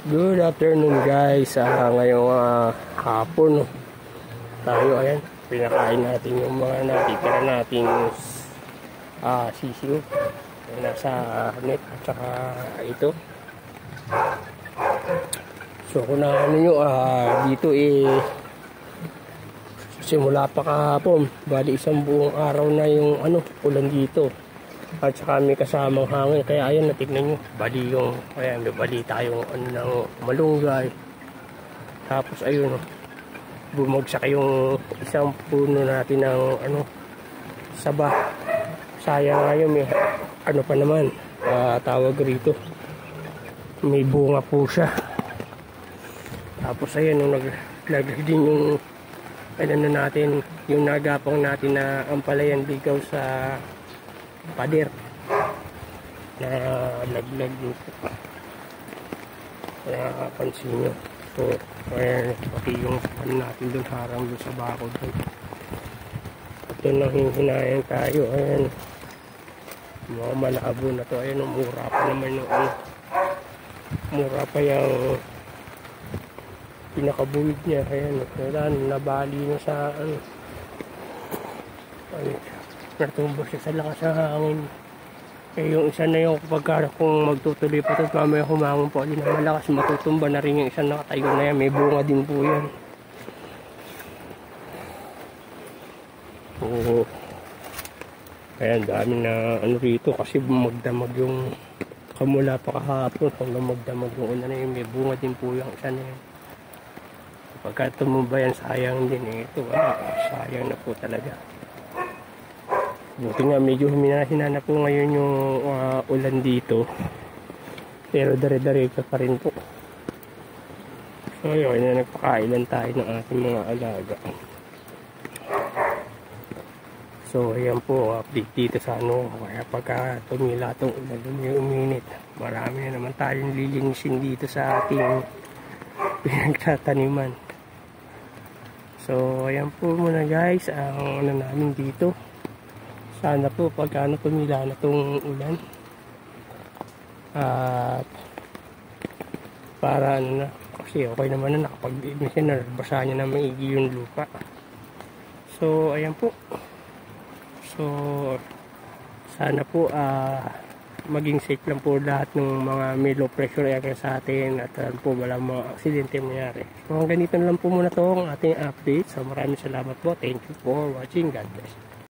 Good afternoon guys. Ngayong hapon tayo, ayan, pinakain natin yung mga natitira nating sisiyo nasa net at saka ito. So kung ano nyo, dito simula pa kahapon, bali isang buong araw na yung ulan dito. At saka may kasamang hangin, kaya ayan, natignan nyo, bali yung, ayan, may bali tayong ng malunggay. Tapos ayun, bumagsak yung isang puno natin ng saba. Sayang nga yun, may pa naman, tawag rito, may bunga po siya. Tapos ayun, nung din yung natin, yung nagapang natin na ampalayan ligaw sa pader na laglag yun, kaya pansin nyo. So ayan, pati yung natin dun, harang dun sa bakod dun. At yun lang hihinayan tayo. Ayan, mga malabo na to. Ayan, mura pa naman yung mura pa yung pinakabuwid niya. Ayan, nabali na sa natumba siya sa lakas ng hangin. Yung isa na yung kapag kung magtutuloy pa ito, mamaya humangin po din na malakas, matutumba na rin yung isang nakatayo na yan. May bunga din po yan. Oo. Ayan, dami na rito kasi magdamag yung kamula pa kahapon. Hanggang magdamag yung una na yun, may bunga din po yung isa na yan. Kapag tumumba yan, sayang din ito. Sayang na po talaga. Buti nga medyo hinana po ngayon yung ulan dito, pero dare-diretso pa rin po. So yun, nagpakailan tayo ng ating mga alaga. So ayan po, update dito sa kaya pagka tumila itong ulan, uminit, marami na naman tayong lilinisin dito sa ating pinagtataniman. So ayan po muna guys, ang namin dito. Sana po pagka tumila na itong ulan, at para kasi okay naman na nakapag-ignisin na, basa niya na maigi yung lupa. So ayan po. So sana po maging safe lang po lahat ng mga may low pressure area sa atin, at po wala mga aksidente mangyari. So ganito na lang po muna to ang ating update. So maraming salamat po. Thank you for watching. God bless.